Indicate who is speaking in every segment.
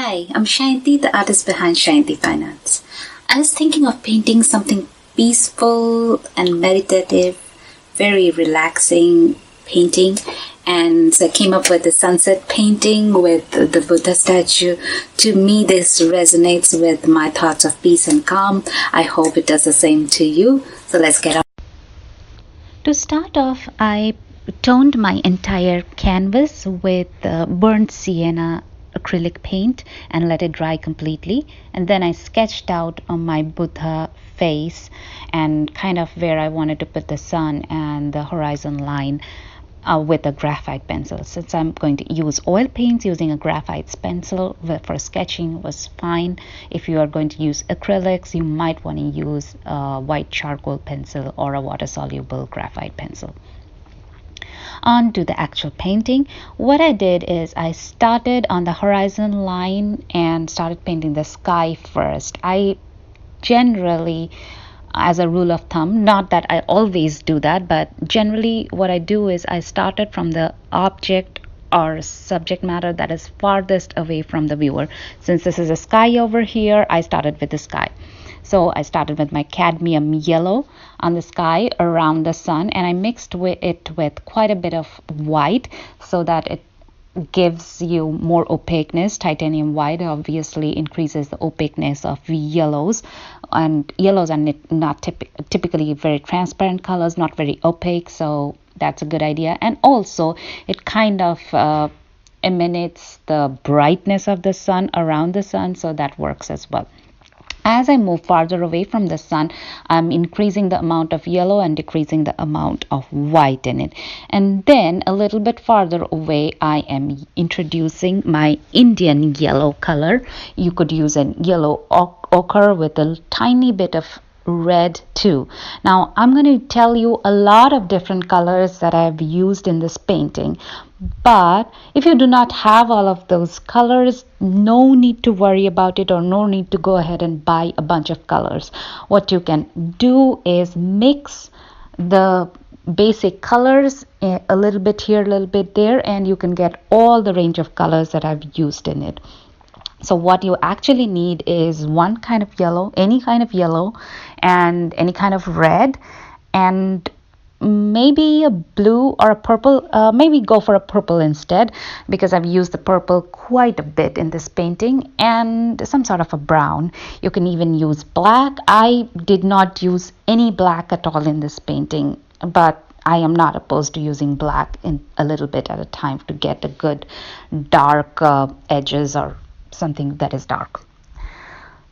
Speaker 1: Hi, I'm Sayanti, the artist behind Sayanti Fine Arts. I was thinking of painting something peaceful and meditative, very relaxing painting, and so I came up with a sunset painting with the Buddha statue. To me, this resonates with my thoughts of peace and calm. I hope it does the same to you. So let's get on. To start off, I toned my entire canvas with burnt sienna acrylic paint and let it dry completely, and then I sketched out on my Buddha face and kind of where I wanted to put the sun and the horizon line with a graphite pencil. Since I'm going to use oil paints, using a graphite pencil for sketching was fine. If you are going to use acrylics, you might want to use a white charcoal pencil or a water soluble graphite pencil. On to the actual painting. What I did is I started on the horizon line and started painting the sky first. I generally, as a rule of thumb, not that I always do that, but generally what I do is I started from the object or subject matter that is farthest away from the viewer. Since this is a sky over here, I started with the sky. So I started with my cadmium yellow on the sky around the sun, and I mixed it with quite a bit of white so that it gives you more opaqueness. Titanium white obviously increases the opaqueness of yellows, and yellows are not typically very transparent colors, not very opaque, so that's a good idea. And also it kind of emanates the brightness of the sun around the sun, so that works as well. As I move farther away from the sun, I'm increasing the amount of yellow and decreasing the amount of white in it. And then a little bit farther away, I am introducing my Indian yellow color. You could use a yellow ochre with a tiny bit of red too. Now I'm going to tell you a lot of different colors that I've used in this painting, but if you do not have all of those colors, no need to worry about it, or no need to go ahead and buy a bunch of colors. What you can do is mix the basic colors a little bit here, a little bit there, and you can get all the range of colors that I've used in it. So what you actually need is one kind of yellow, any kind of yellow, and any kind of red, and maybe a blue or a purple. Maybe go for a purple instead, because I've used the purple quite a bit in this painting, and some sort of a brown. You can even use black. I did not use any black at all in this painting, but I am not opposed to using black in a little bit at a time to get a good dark edges or something that is dark.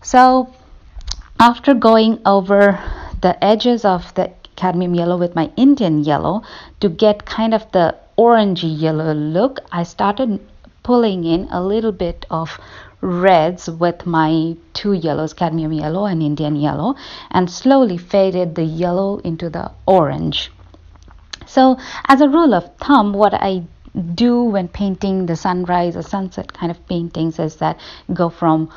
Speaker 1: So after going over the edges of the cadmium yellow with my Indian yellow to get kind of the orangey yellow look, I started pulling in a little bit of reds with my two yellows, cadmium yellow and Indian yellow, and slowly faded the yellow into the orange. So as a rule of thumb, what I do when painting the sunrise or sunset kind of paintings is that go from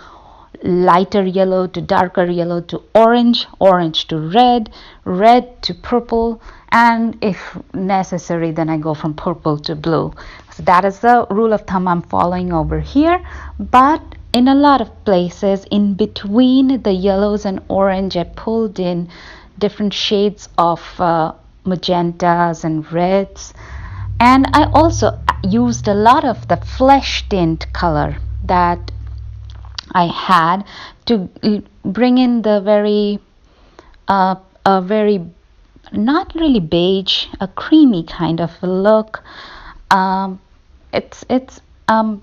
Speaker 1: lighter yellow to darker yellow to orange, orange to red, red to purple, and if necessary then I go from purple to blue. So that is the rule of thumb I'm following over here. But in a lot of places in between the yellows and orange, I pulled in different shades of magentas and reds. And I also used a lot of the flesh tint color that I had to bring in the very not really beige, a creamy kind of look.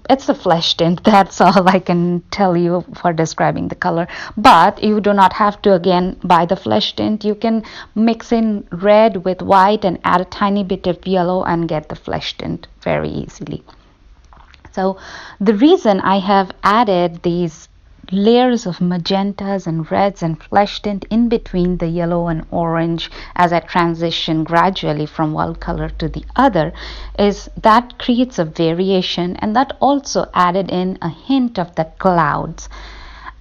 Speaker 1: It's a flesh tint. That's all I can tell you for describing the color. But you do not have to again buy the flesh tint. You can mix in red with white and add a tiny bit of yellow and get the flesh tint very easily. So the reason I have added these layers of magentas and reds and flesh tint in between the yellow and orange as I transition gradually from one color to the other is that creates a variation, and that also added in a hint of the clouds.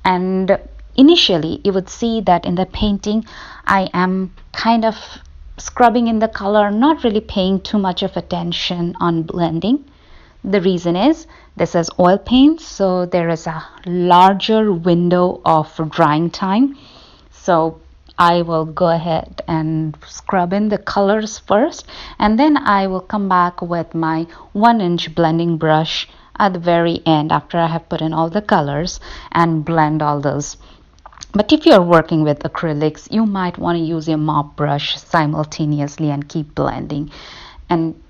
Speaker 1: And initially you would see that in the painting I am kind of scrubbing in the color, not really paying too much of attention on blending.
Speaker 2: The reason is this is oil paint, so there is a larger window of drying time. So I will go ahead and scrub in the colors first, and then I will come back with my 1-inch blending brush at the very end after I have put in all the colors and blend all those. But if you're working with acrylics, you might want to use your mop brush simultaneously and keep blending. And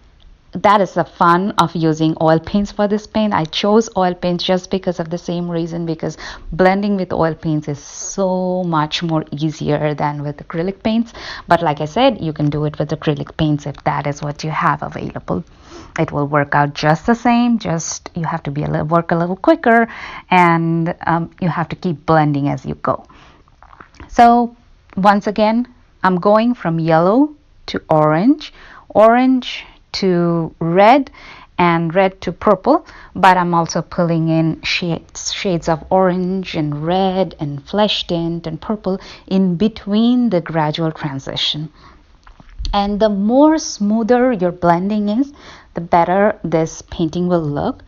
Speaker 2: that is the fun of using oil paints for this paint. I chose oil paints just because of the same reason, because blending with oil paints is so much more easier than with acrylic paints. But like I said, you can do it with acrylic paints if that is what you have available. It will work out just the same, just you have to work a little quicker, and you have to keep blending as you go. So once again, I'm going from yellow to orange, orange to red, and red to purple, but I'm also pulling in shades of orange and red and flesh tint and purple in between the gradual transition. And the more smoother your blending is, the better this painting will look.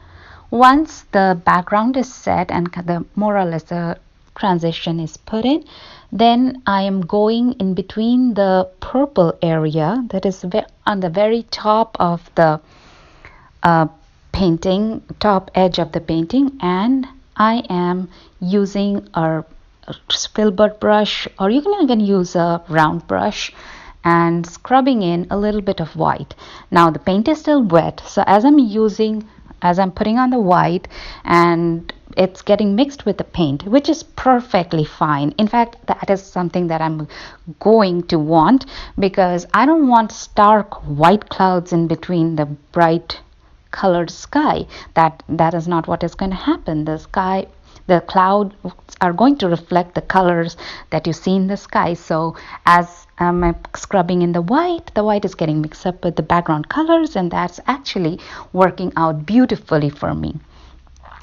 Speaker 2: Once the background is set and the more or less the transition is put in, then I am going in between the purple area that is on the very top of the painting, top edge of the painting, and I am using a filbert brush, or you can even use a round brush, and scrubbing in a little bit of white. Now the paint is still wet, so as I'm putting on the white, and it's getting mixed with the paint, which is perfectly fine. In fact, that is something that I'm going to want, because I don't want stark white clouds in between the bright colored sky. That is not what is going to happen. The clouds are going to reflect the colors that you see in the sky. So as I'm scrubbing in the white is getting mixed up with the background colors, and that's actually working out beautifully for me.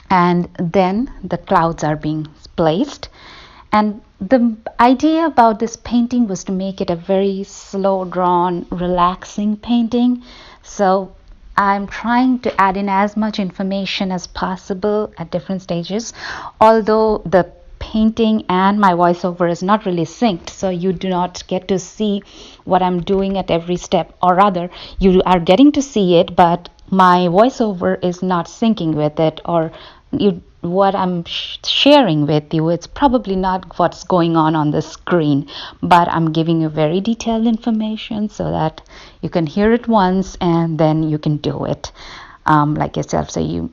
Speaker 2: And then the clouds are being placed, and the idea about this painting was to make it a very slow drawn, relaxing painting. So I'm trying to add in as much information as possible at different stages, although the painting and my voiceover is not really synced, so you do not get to see what I'm doing at every step, or rather you are getting to see it, but my voiceover is not syncing with it, or what I'm sharing with you, it's probably not what's going on the screen, but I'm giving you very detailed information so that you can hear it once and then you can do it like yourself. So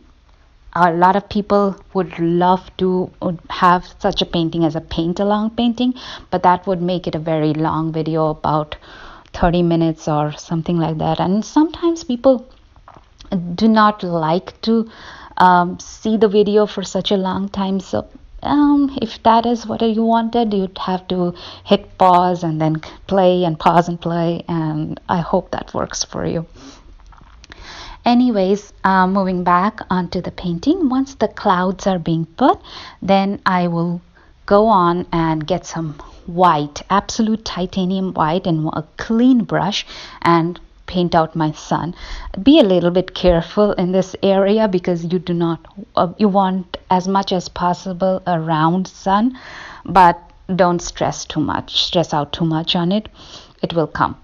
Speaker 2: a lot of people would love to have such a painting as a paint along painting, but that would make it a very long video, about 30 minutes or something like that. And sometimes people do not like to see the video for such a long time. So if that is what you wanted, you'd have to hit pause and then play and pause and play, and I hope that works for you. Anyways, moving back onto the painting, once the clouds are being put, then I will go on and get some white, absolute titanium white, and a clean brush and paint out my sun. Be a little bit careful in this area, because you want as much as possible a round sun, but don't stress out too much on it. It will come.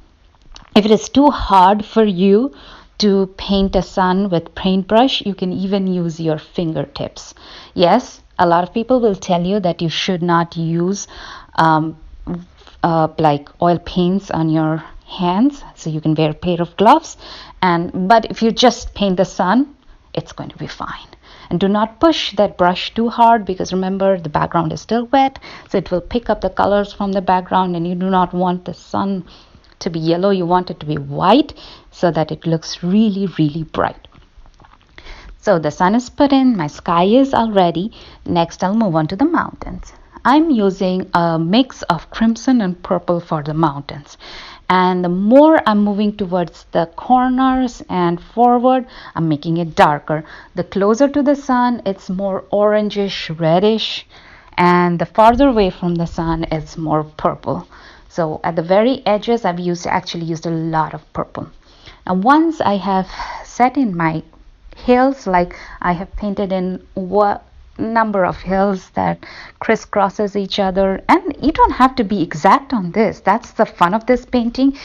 Speaker 2: If it is too hard for you to paint a sun with paintbrush, you can even use your fingertips. Yes, a lot of people will tell you that you should not use like oil paints on your hands, so you can wear a pair of gloves, but if you just paint the sun, it's going to be fine. And do not push that brush too hard, because remember, the background is still wet, so it will pick up the colors from the background, and you do not want the sun to be yellow. You want it to be white so that it looks really, really bright. So the sun is put in, my sky is all ready. Next, I'll move on to the mountains. I'm using a mix of crimson and purple for the mountains. And the more I'm moving towards the corners and forward, I'm making it darker. The closer to the sun, it's more orangish, reddish, and the farther away from the sun, it's more purple. So at the very edges, I've actually used a lot of purple. And once I have set in my hills, like I have painted in what number of hills that crisscrosses each other. And you don't have to be exact on this. That's the fun of this painting.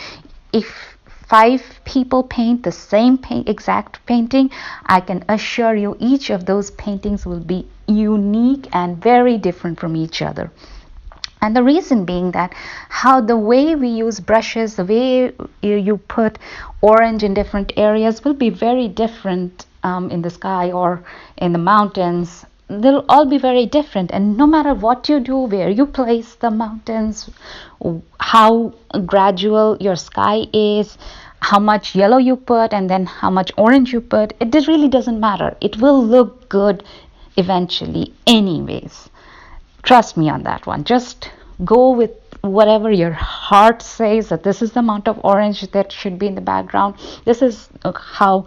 Speaker 2: If 5 people paint the same exact painting, I can assure you each of those paintings will be unique and very different from each other. And the reason being that how the way we use brushes, the way you put orange in different areas will be very different in the sky or in the mountains. They'll all be very different, and no matter what you do, where you place the mountains, how gradual your sky is, how much yellow you put, and then how much orange you put, it really doesn't matter. It will look good eventually anyways. Trust me on that one. Just go with whatever your heart says, that this is the amount of orange that should be in the background. This is how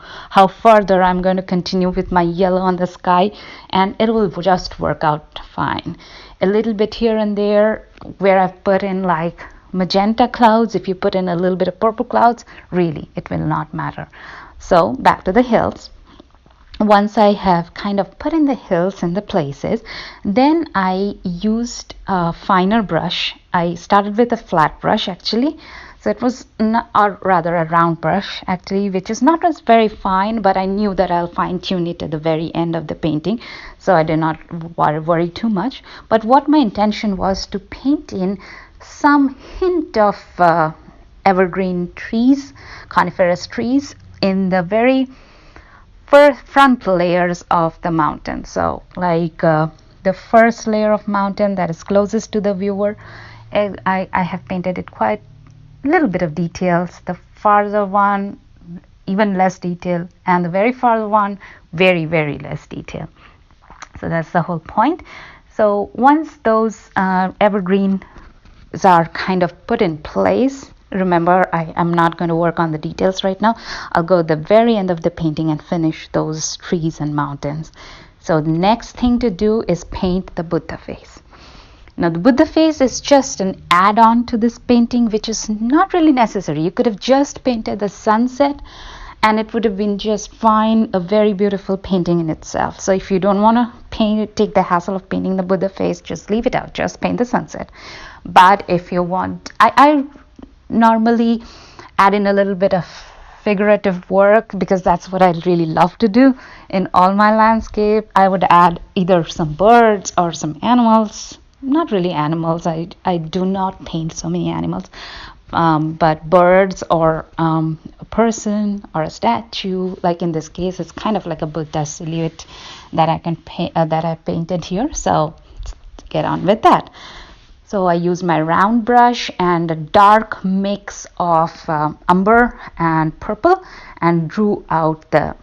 Speaker 2: further I'm going to continue with my yellow on the sky, and it will just work out fine. A little bit here and there where I've put in like magenta clouds, if you put in a little bit of purple clouds, really it will not matter. So back to the hills. Once I have kind of put in the hills and the places, then I used a finer brush. I started with a flat brush actually. So it was not, or rather a round brush actually, which is not as very fine, but I knew that I'll fine tune it at the very end of the painting. So I did not worry too much. But what my intention was to paint in some hint of evergreen trees, coniferous trees in the very front layers of the mountain. So like the first layer of mountain that is closest to the viewer, I have painted it quite a little bit of details. The farther one, even less detail, and the very far one, very, very less detail. So that's the whole point. So once those evergreens are kind of put in place, remember, I'm not going to work on the details right now. I'll go at the very end of the painting and finish those trees and mountains. So the next thing to do is paint the Buddha face. Now the Buddha face is just an add-on to this painting, which is not really necessary. You could have just painted the sunset and it would have been just fine, a very beautiful painting in itself. So if you don't want to take the hassle of painting the Buddha face, just leave it out, just paint the sunset. But if you want, I normally add in a little bit of figurative work because that's what I really love to do in all my landscape. I would add either some birds or some animals. Not really animals, I do not paint so many animals, but birds or a person or a statue. Like in this case, it's kind of like a Buddha silhouette that I can paint, that I painted here. So get on with that. So I use my round brush and a dark mix of umber and purple and drew out the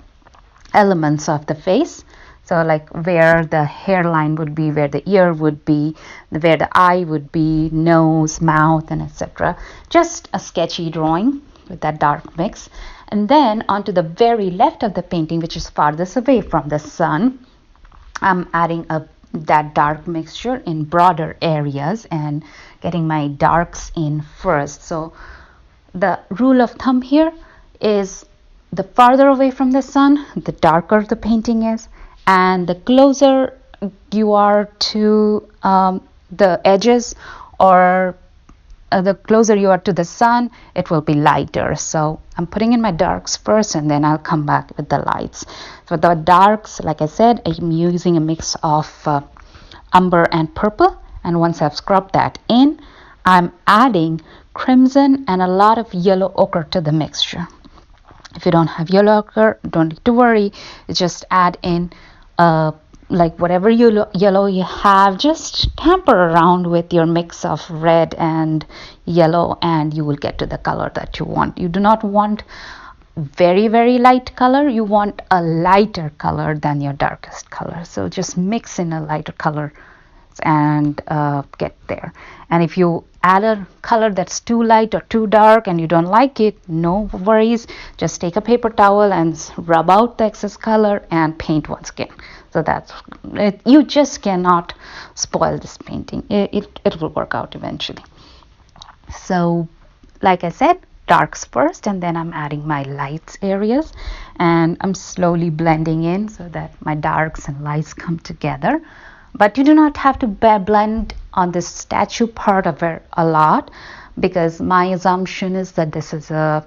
Speaker 2: elements of the face. So like where the hairline would be, where the ear would be, where the eye would be, nose, mouth, and etc. Just a sketchy drawing with that dark mix. And then onto the very left of the painting, which is farthest away from the sun, I'm adding that dark mixture in broader areas and getting my darks in first. So the rule of thumb here is the farther away from the sun, the darker the painting is, and the closer you are to the edges, or the closer you are to the sun, it will be lighter. So I'm putting in my darks first and then I'll come back with the lights. So the darks, like I said, I'm using a mix of umber and purple, and once I've scrubbed that in, I'm adding crimson and a lot of yellow ochre to the mixture. If you don't have yellow ochre, don't need to worry, just add in like whatever yellow you have, just tamper around with your mix of red and yellow and you will get to the color that you want. You do not want very, very light color, you want a lighter color than your darkest color. So just mix in a lighter color and get there. And if you add a color that's too light or too dark and you don't like it, no worries, just take a paper towel and rub out the excess color and paint once again. So that's it. You just cannot spoil this painting. It will work out eventually. So like I said, darks first, and then I'm adding my lights areas, and I'm slowly blending in so that my darks and lights come together. But you do not have to blend on this statue part of it a lot, because my assumption is that this is a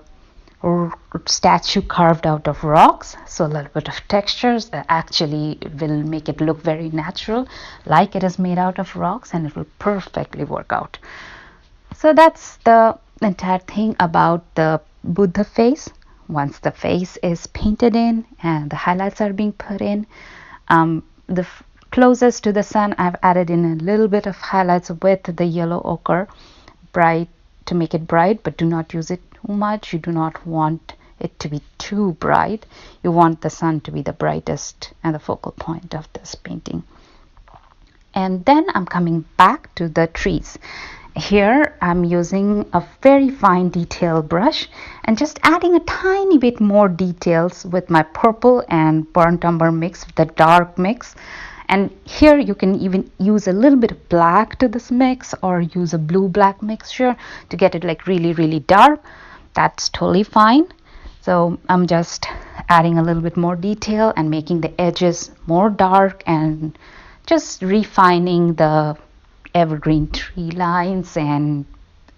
Speaker 2: statue carved out of rocks, so a little bit of textures actually will make it look very natural, like it is made out of rocks, and it will perfectly work out. So that's the entire thing about the Buddha face. Once the face is painted in and the highlights are being put in, the closest to the sun, I've added in a little bit of highlights with the yellow ochre, bright, to make it bright, but do not use it too much. You do not want it to be too bright. You want the sun to be the brightest and the focal point of this painting. And then I'm coming back to the trees. Here I'm using a very fine detail brush and just adding a tiny bit more details with my purple and burnt umber mix, the dark mix. And here you can even use a little bit of black to this mix, or use a blue black mixture to get it like really dark. That's totally fine. So I'm just adding a little bit more detail and making the edges more dark, and just refining the evergreen tree lines, and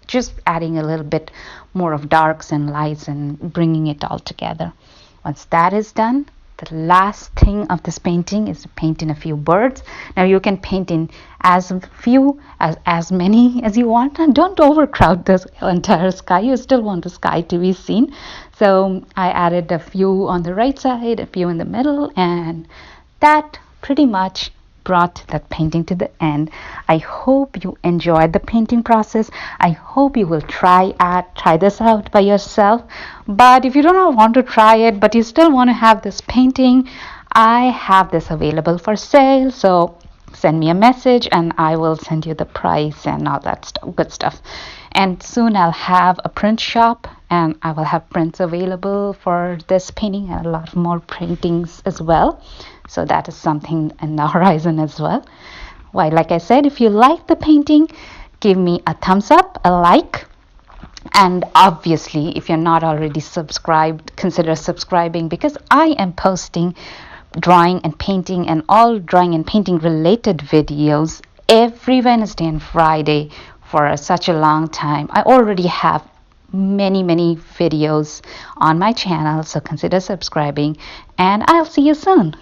Speaker 2: just adding a little bit more of darks and lights and bringing it all together. Once that is done, the last thing of this painting is to paint in a few birds. Now you can paint in as few as many as you want, and don't overcrowd this entire sky. You still want the sky to be seen. So I added a few on the right side, a few in the middle, and that pretty much brought that painting to the end. I hope you enjoyed the painting process. I hope you will try this out by yourself. But if you do not want to try it, but you still want to have this painting, I have this available for sale. So send me a message and I will send you the price and all that stuff, good stuff. And soon I'll have a print shop, and I will have prints available for this painting and a lot more printings as well. So that is something in the horizon as well. Well, like I said, if you like the painting, give me a thumbs up, a like, and obviously if you're not already subscribed, consider subscribing, because I am posting drawing and painting and all drawing and painting related videos every Wednesday and Friday for such a long time. I already have many videos on my channel, so consider subscribing, and I'll see you soon.